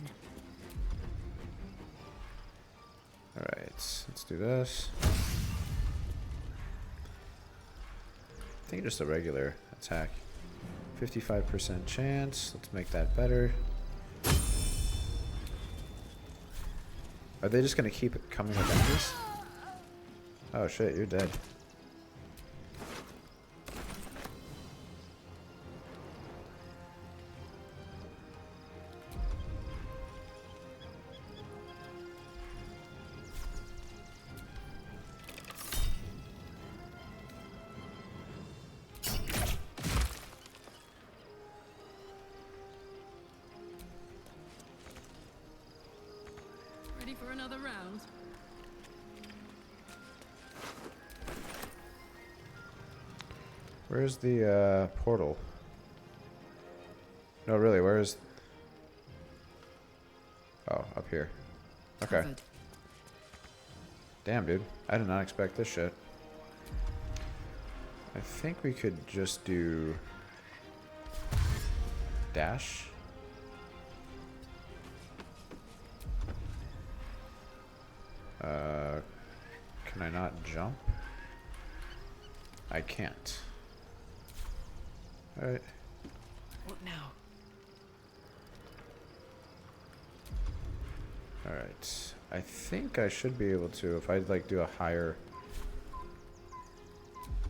Speaker 1: Alright, let's do this. I think just a regular attack. 55% chance. Let's make that better. Are they just gonna keep it coming with enemies? Oh shit, you're dead.
Speaker 11: Ready for another round?
Speaker 1: Where's the portal? No, really, where's... Oh, up here. Okay.
Speaker 11: Covered.
Speaker 1: Damn, dude. I did not expect this shit. I think we could just do... dash? Can I not jump? I can't. Alright.
Speaker 11: What now?
Speaker 1: Alright. I think I should be able to if I like do a higher...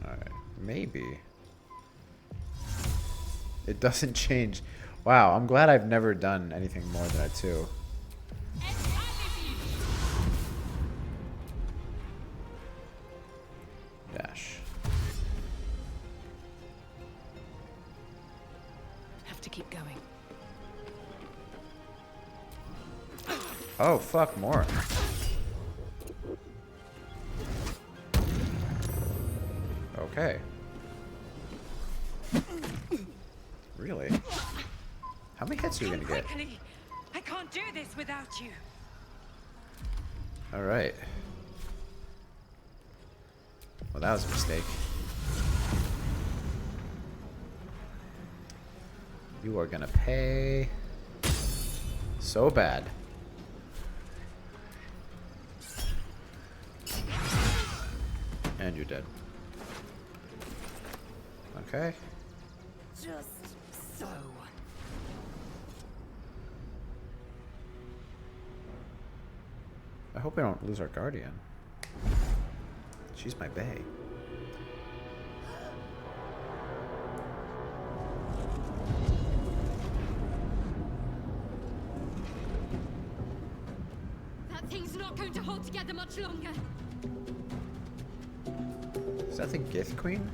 Speaker 1: Alright. Maybe. It doesn't change. Wow, I'm glad I've never done anything more than a 2. Dash.
Speaker 11: Have to keep going.
Speaker 1: Oh, fuck, more. Okay. Really? How many hits are you gonna get?
Speaker 11: Quickly! I can't do this without you.
Speaker 1: Alright. Well, that was a mistake. You are gonna pay so bad. And you're dead. Okay.
Speaker 11: Just so.
Speaker 1: I hope we don't lose our guardian. She's my bae.
Speaker 2: That thing's not going to hold together much longer.
Speaker 1: Is that the Gith Queen?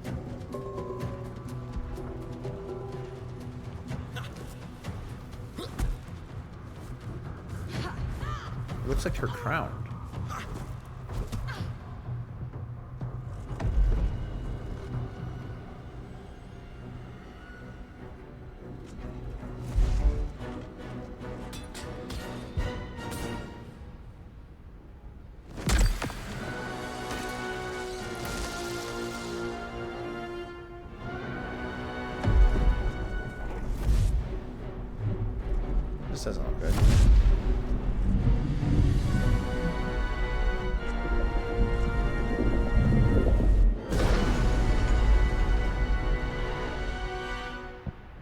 Speaker 1: It looks like her crown. This doesn't look good.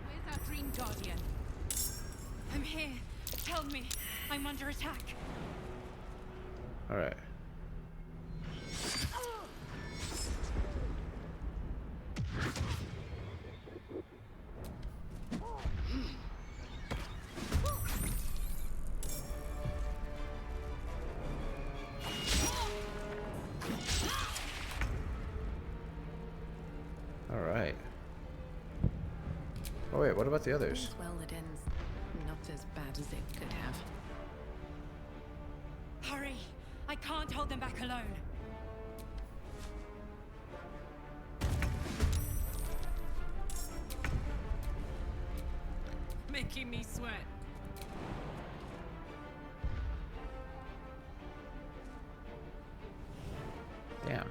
Speaker 11: Where's our dream guardian? I'm here.
Speaker 2: Help me. I'm under attack.
Speaker 1: All right. All right. Oh wait, what about the others?
Speaker 3: Well, it ends not as bad as it could have.
Speaker 2: Hurry! I can't hold them back alone.
Speaker 11: Making me sweat.
Speaker 1: Damn,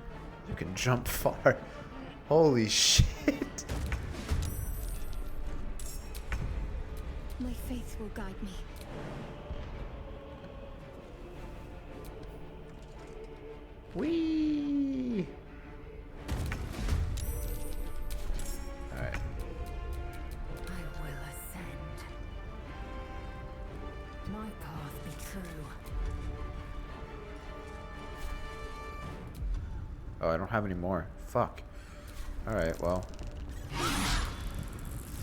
Speaker 1: you can jump far. Holy shit.
Speaker 2: My faith will guide me.
Speaker 1: Whee! Alright.
Speaker 11: I will ascend. My path be true.
Speaker 1: Oh, I don't have any more. Fuck. Alright, well.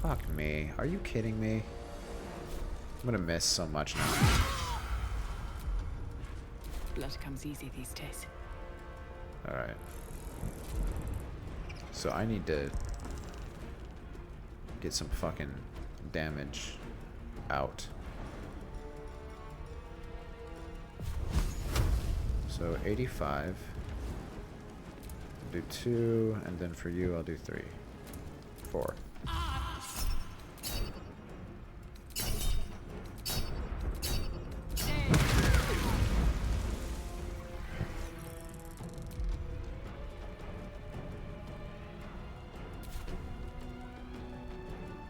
Speaker 1: Fuck me. Are you kidding me? I'm gonna miss so much now.
Speaker 3: Blood comes easy these days.
Speaker 1: Alright. So I need to get some fucking damage out. So 85. Do 2, and then for you I'll do 3. 4.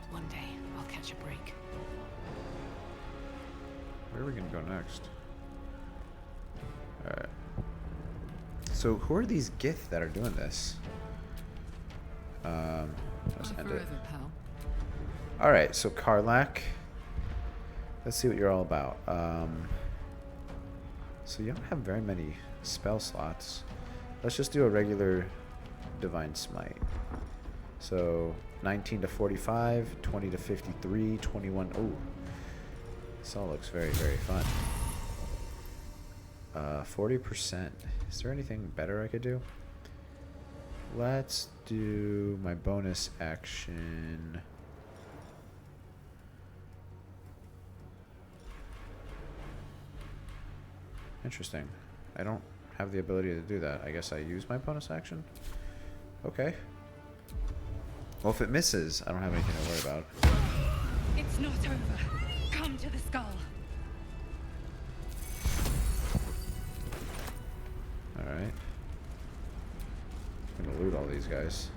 Speaker 3: One day, I'll catch a break.
Speaker 1: Where are we gonna go next? Alright. So who are these Gith that are doing this? Let's end it. Alright, so Karlach. Let's see what you're all about. So you don't have very many spell slots. Let's just do a regular Divine Smite. So 19 to 45, 20 to 53, 21. Oh, this all looks very, very fun. 40%. Is there anything better I could do? Let's do my bonus action. Interesting. I don't have the ability to do that. I guess I use my bonus action? Okay. Well, if it misses, I don't have anything to worry about.
Speaker 2: It's not over. Come to the skull.
Speaker 1: Alright. I'm gonna loot all these guys.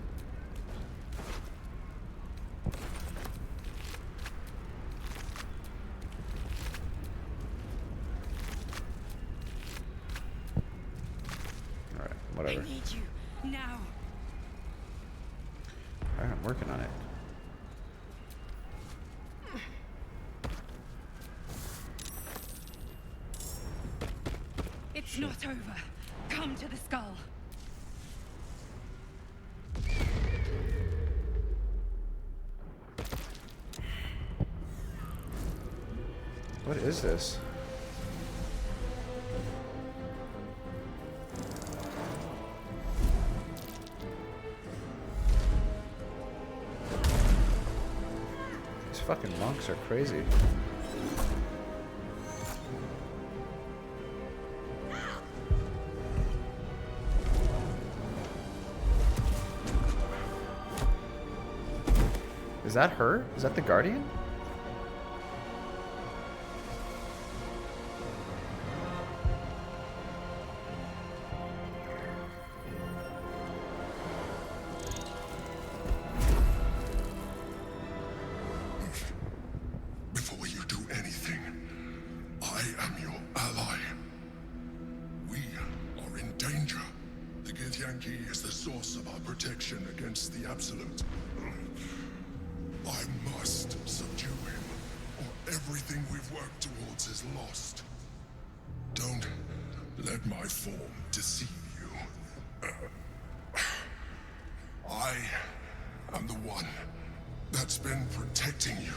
Speaker 1: Alright, whatever.
Speaker 2: I need you now.
Speaker 1: Alright, I'm working on it.
Speaker 2: It's not over. Come to the skull.
Speaker 1: What is this? These fucking monks are crazy. Is that her? Is that the Guardian?
Speaker 12: Before you do anything, I am your ally. We are in danger. The Githyanki is the source of our protection against the Absolute. I must subdue him, or everything we've worked towards let my form deceive you. I am the one that's been protecting you.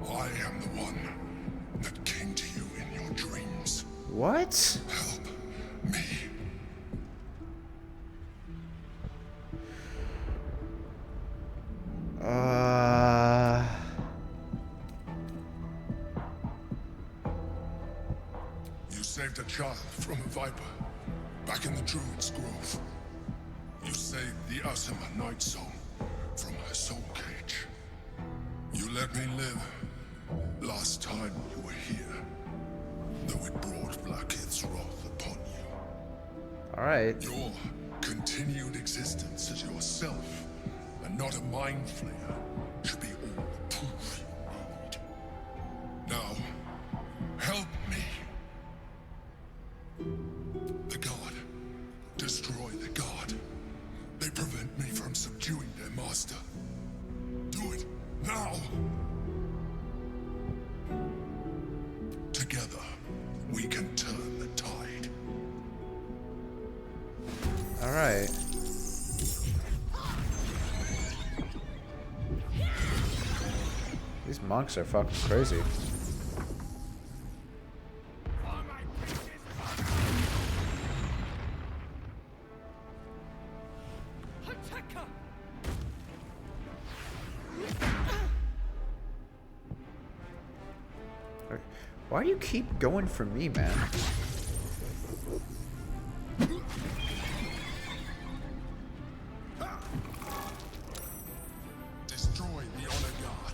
Speaker 12: I am the one that came to you in your dreams.
Speaker 1: What?
Speaker 12: Help me. You saved a child from a viper back in the Druid's Grove. You saved the Asima Night Soul from her soul cage. You let me live last time you were here, though it brought Blackhead's wrath upon you.
Speaker 1: Alright.
Speaker 12: Your continued existence as yourself, and not a mind flayer, should be all the proof you need. Now, help me. The God. Destroy the God. They prevent me from subduing their master. Do it now. Together, we can turn the tide.
Speaker 1: Alright. These monks are fucking crazy. Why do you keep going for me, man?
Speaker 12: Destroy the Honor God.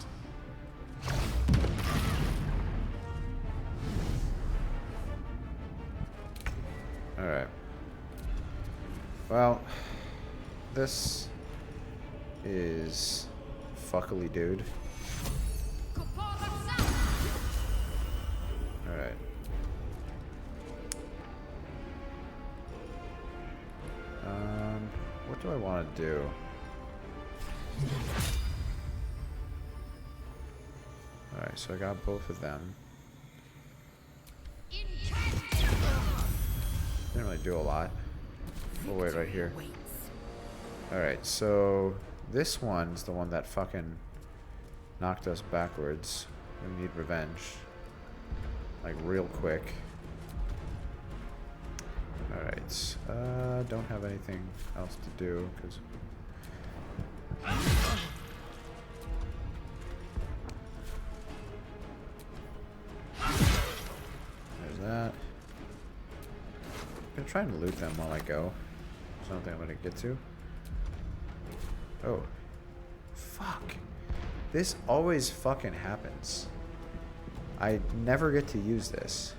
Speaker 1: Alright. Well, this is fuckily dude. Alright. What do I want to do? Alright, so I got both of them. Didn't really do a lot. We'll wait right here. Alright, so this one's the one that fucking knocked us backwards. We need revenge. Like real quick. Alright, don't have anything else to do, because... There's that. I'm gonna try and loot them while I go. There's nothing I'm gonna get to. Oh. Fuck. This always fucking happens. I never get to use this.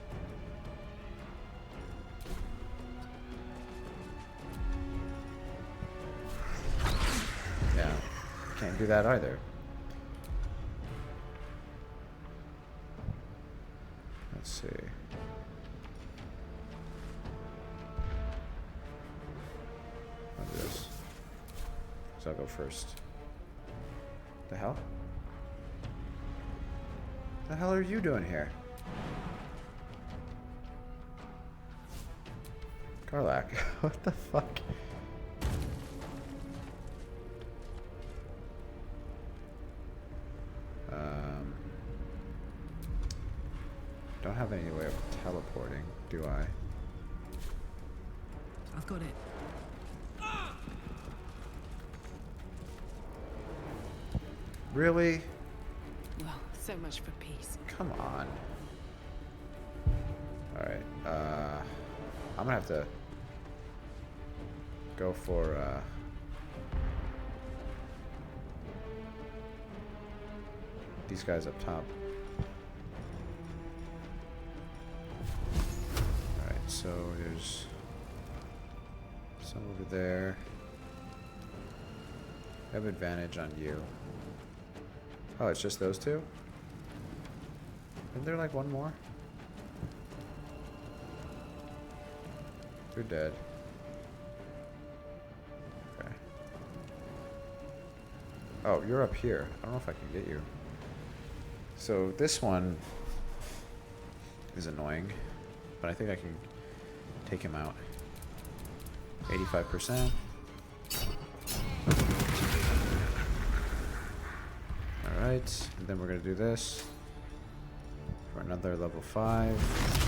Speaker 1: Yeah, can't do that either. Let's see. I'll do this. So I'll go first. The hell? The hell are you doing here? Karlach, what the fuck? Don't have any way of teleporting, do I?
Speaker 4: I've got it.
Speaker 1: Really?
Speaker 3: Well, so much for peace.
Speaker 1: Come on. Alright, I'm gonna have to go for, these guys up top. Alright, so there's some over there. I have advantage on you. Oh, it's just those two? Isn't there like one more? You're dead. Okay. Oh, you're up here. I don't know if I can get you. So this one is annoying, but I think I can take him out. 85%. Alright, and then we're gonna do this for another level 5.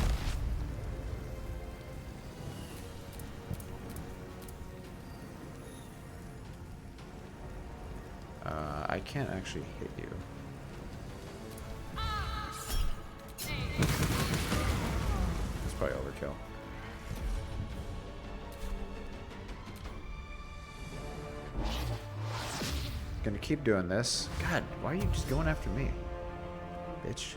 Speaker 1: I can't actually hit you. That's probably overkill. Gonna keep doing this. God, why are you just going after me? Bitch.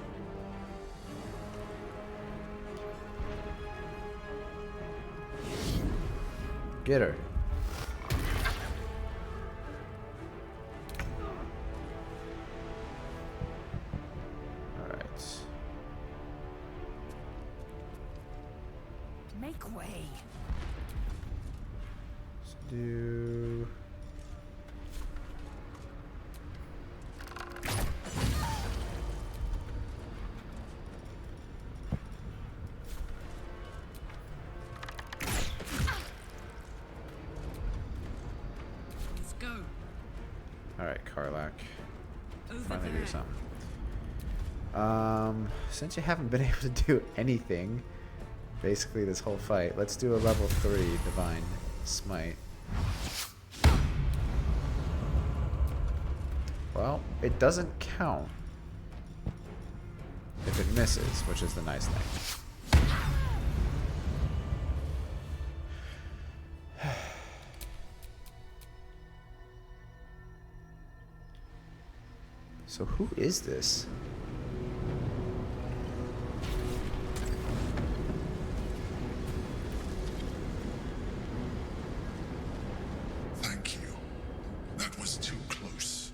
Speaker 1: Get her. Alright.
Speaker 11: Make way.
Speaker 1: Let's do...
Speaker 11: Let's go.
Speaker 1: Alright, Karlak.
Speaker 11: Over
Speaker 1: Finally do
Speaker 11: there.
Speaker 1: something. Since you haven't been able to do anything, basically this whole fight, let's do a level 3 Divine Smite. Well, it doesn't count if it misses, which is the nice thing. So who is this?
Speaker 12: Thank you. That was too close.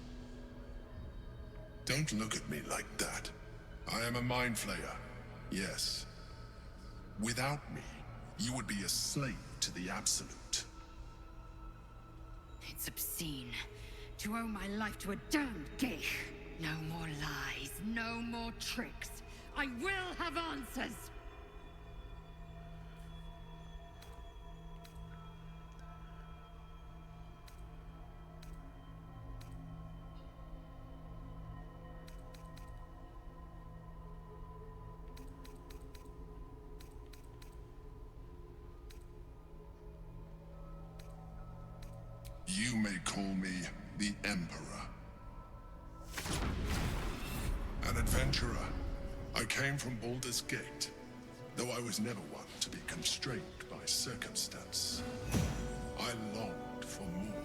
Speaker 12: Don't look at me like that. I am a mind flayer. Yes. Without me, you would be a slave to the Absolute.
Speaker 11: It's obscene to owe my life to a damned geich. No more lies, no more tricks. I will have answers.
Speaker 12: You may call me the Emperor. An adventurer. I came from Baldur's Gate, though I was never one to be constrained by circumstance. I longed for more.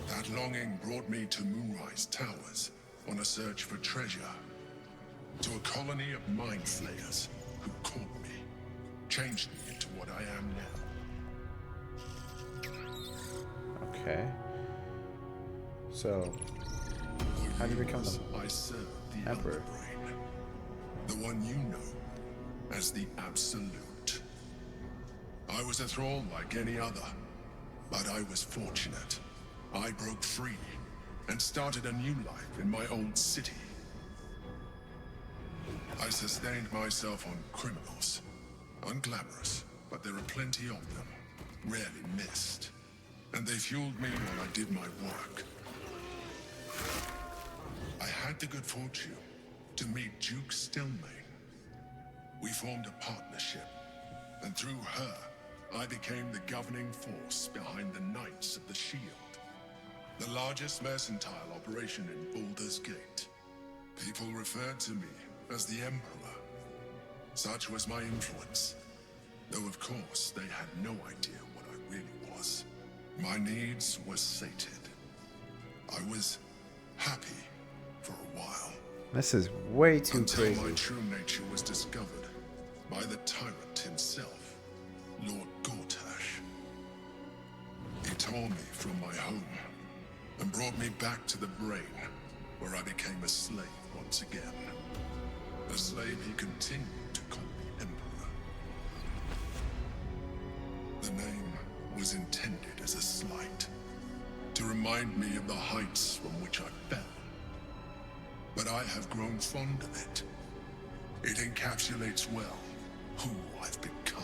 Speaker 12: That longing brought me to Moonrise Towers on a search for treasure. To a colony of mind flayers who caught me, changed me into what I am now.
Speaker 1: Okay. So, how do you become the
Speaker 12: I serve the
Speaker 1: Emperor?
Speaker 12: Elder Brain, the one you know as the Absolute. I was a thrall like any other, but I was fortunate. I broke free and started a new life in my old city. I sustained myself on criminals. Unglamorous, but there are plenty of them, rarely missed. And they fueled me while I did my work. I had the good fortune to meet Duke Stillmain. We formed a partnership, and through her, I became the governing force behind the Knights of the Shield, the largest mercantile operation in Baldur's Gate. People referred to me as the Emperor. Such was my influence, though of course they had no idea what I really was. My needs were sated. I was happy for a while.
Speaker 1: This is way too
Speaker 12: Until
Speaker 1: crazy.
Speaker 12: my true nature was discovered by the tyrant himself, Lord Gortash. He tore me from my home and brought me back to the Brain, where I became a slave once again. A slave he continued to call me Emperor. The name was intended as a slight, to remind me of the heights from which I fell. but I have grown fond of it. It encapsulates well who I've become.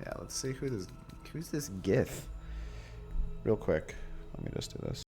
Speaker 1: Yeah, let's see who's this Gith. Real quick. Let me just do this.